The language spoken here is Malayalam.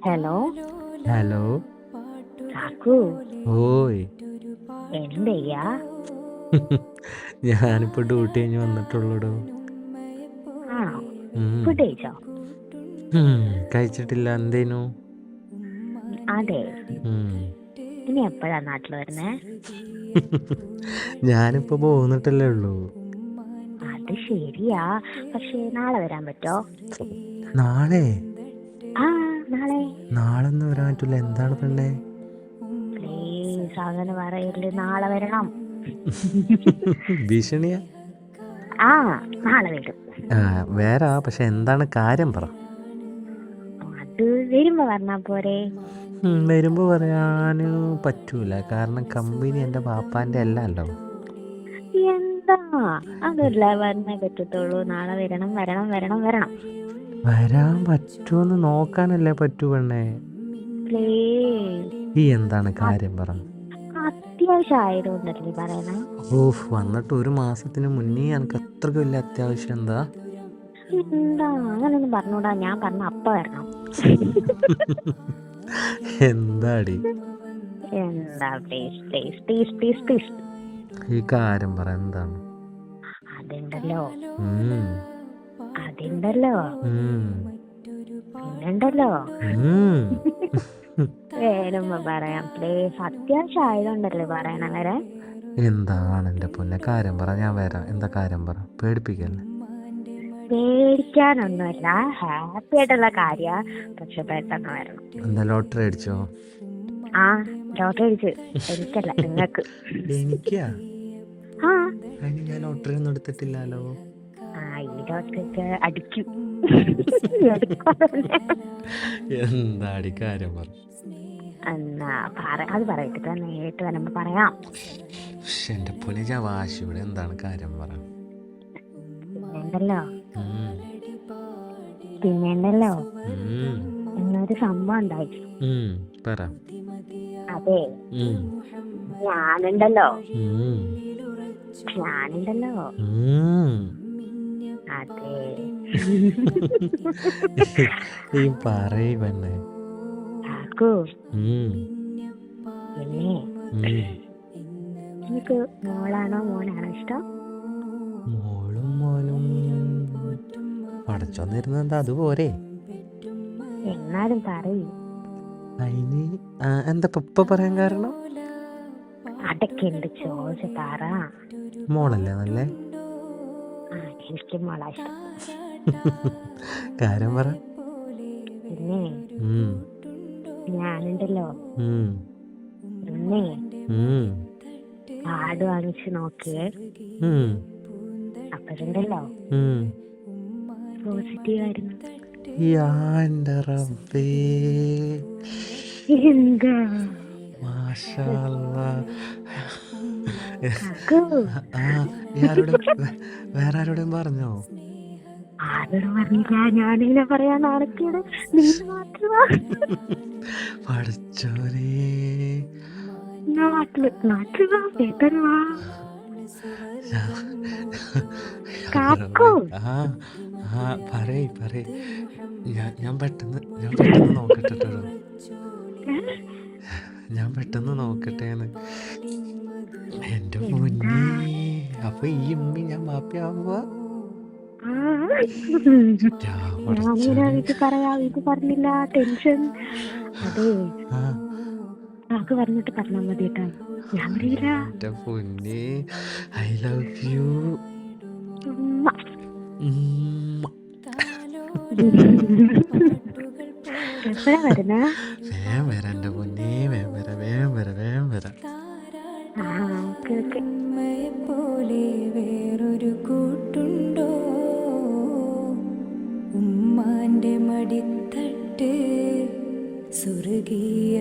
ഹലോ. ഹലോ. കാക്കു. ഓയ്. എന്തെയ്യാ? ഞാനിപ്പോ ഡ്യൂട്ടി കഴിഞ്ഞ് വന്നിട്ടുള്ളൂടോ. ആണോ? ഉം. ഫുഡ് കഴിച്ചോ? കഴിച്ചിട്ടില്ല. എന്തേനു? അതെ. ഉം. ഇനി എപ്പോഴാ നാട്ടിൽ വരുന്നേ? ഞാനിപ്പോ പോന്നിട്ടല്ലേ ഉള്ളൂ. അത് ശരിയാ. പക്ഷെ നാളെ വരാൻ പറ്റോ? നാളെ? ആ, നാളെ. നാളൊന്നും വരാൻ പറ്റൂല. എന്താണ് പെണ്ണേ? പ്ലീസ് അങ്ങനെ പറയല്ലേ, നാളെ വരണം. ഭീഷണിയാ? ആ, നാളെ വരും. വേറെ പക്ഷെ എന്താണ് കാര്യം പറ. അത് വരുമ്പോ പറഞ്ഞാ പോരെ? വരുമ്പോ പറയാന് പറ്റൂല. കാരണം കമ്പനി എൻ്റെ ബാപ്പാന്റെ അല്ലല്ലോ. എന്താ അതല്ലേ പറഞ്ഞേ പറ്റത്തുള്ളൂ. നാളെ വരണം വരണം വരണം വരണം. വരാൻ പറ്റുമെന്ന് നോക്കാനല്ലേ പറ്റൂ പെണ്ണേ. പ്ലീസ്. ഈ എന്താണ് കാര്യം പറ. അത്യാവശ്യം ആയതുകൊണ്ടല്ലേ പറയണേ. ഓഫ്, വന്നിട്ട് ഒരു മാസത്തിന് മുന്നേ എനിക്ക് അത്രയ്ക്ക് വലിയ അത്യാവശ്യം എന്താ? എന്താ അങ്ങനൊന്നും പറഞ്ഞൂടാ. ഞാൻ പറഞ്ഞ അപ്പ വരണം. എന്താടി? എന്താ please please please please please. ഈ കാര്യം പറ. എന്താണ്? അതുണ്ടല്ലോ ഉം. അതുണ്ടല്ലോ ഉം. പിന്നുണ്ടല്ലോ. ഉം. വരുമ്പോ പറയാം പ്ലീസ്. അത്യാവശ്യം ആയതുകൊണ്ടല്ലേ പറയണ വരെ. എന്താണ് എൻ്റെ പൊന്നെ? കാര്യം പറ. ഞാൻ വരാം. എന്താ കാര്യം പറ. പേടിപ്പിക്കല്ലേ. പേടിക്കാനൊന്നുമില്ല. ഹാപ്പി ആയിട്ടുള്ള കാര്യ. പക്ഷെ പെട്ടെന്ന് വരണം. എന്താ ലോട്ടറി അടിച്ചോ? ആ, ലോട്ടറി അടിച്ച്. എനിക്കല്ല, നിങ്ങൾക്ക്. എനിക്കാ? ആ, അതിന് ഞാൻ ലോട്ടറി ഒന്നും എടുത്തിട്ടില്ലല്ലോ. ഈ ലോട്ടറിക്ക് അടിക്കും. എന്താടി കാര്യം പറ. എന്നാ അത് പറയട്ടെ, നേരിട്ട് വരുമ്പോ പറയാം. എൻ്റെ പൊന്നെ, ഞാൻ വാശിയുടെ. എന്താണ് കാര്യം പറ. പിന്നെണ്ടല്ലോ ഉം. പിന്നെണ്ടല്ലോ ഉം. എന്നൊരു സംഭവം ഉണ്ടായി. പറ. അതെ, ഉം. ഞാനുണ്ടല്ലോ ഉം. ഞാനുണ്ടല്ലോ ഉം. അതെ. ഈ പറയ് പെണ്ണേ. കാക്കു, ഉം. പിന്നെ എനിക്ക് മോളാണോ മോനാണോ ഇഷ്ടം? മോളും മോനും പടച്ചോന്നിരുന്ന എന്താ അതുപോരെ? എന്നാലും പറയൂ. അതിന് എന്താ ഇപ്പൊ പറയാൻ കാരണം? അടക്കെ എന്ത് ചോദിച്ചു പറ. മോളല്ലേ നല്ലേ? എനിക്ക് മോളാ ഇഷ്ടം. കാര്യം പറ. പിന്നെ ഞാനുണ്ടല്ലോ പിന്നെ കാർഡ് വാങ്ങിച്ചു നോക്കിയേ. അപ്പോഴുണ്ടല്ലോ പോസിറ്റീവ് ആയിരുന്നു. എൻ്റെ റബ്ബേ, എന്താ? മാഷാ അല്ലാ. വേറെ ആരോടും പറഞ്ഞോ? ആരോടും പറഞ്ഞില്ല. ഞാനിങ്ങനെ പറയാൻ നാണക്കേട്. നീ മാത്രമാ. പഠിച്ചോരേ. നാട്ടിലാ പേപ്പറുവാ. പറയ്. ഞാൻ പെട്ടെന്ന് നോക്കട്ടെ. ഞാൻ പെട്ടെന്ന് നോക്കട്ടേന്ന്. എന്റെ പൊന്നേ, അപ്പൊ ഈ ഉമ്മി ഞാൻ മാപ്പിയാവുമ്പോ ഇത് പറഞ്ഞില്ല. ടെൻഷൻ. അതെ, ആക്ക് പറഞ്ഞിട്ട് പറഞ്ഞാൽ മതി കേട്ടോ. ഞാൻ പറയില്ല. എന്റെ പൊന്നേ, ഐ ലവ് യു. എപ്പോഴാ വരുന്നേ? വേഗം വരാം എൻ്റെ പൊന്നേ, വേഗം വരാം. പോലെ വേറൊരു കൂട്ടുണ്ടോ? ഉമ്മാന്റെ മടിത്തട്ട് സ്വർഗീയ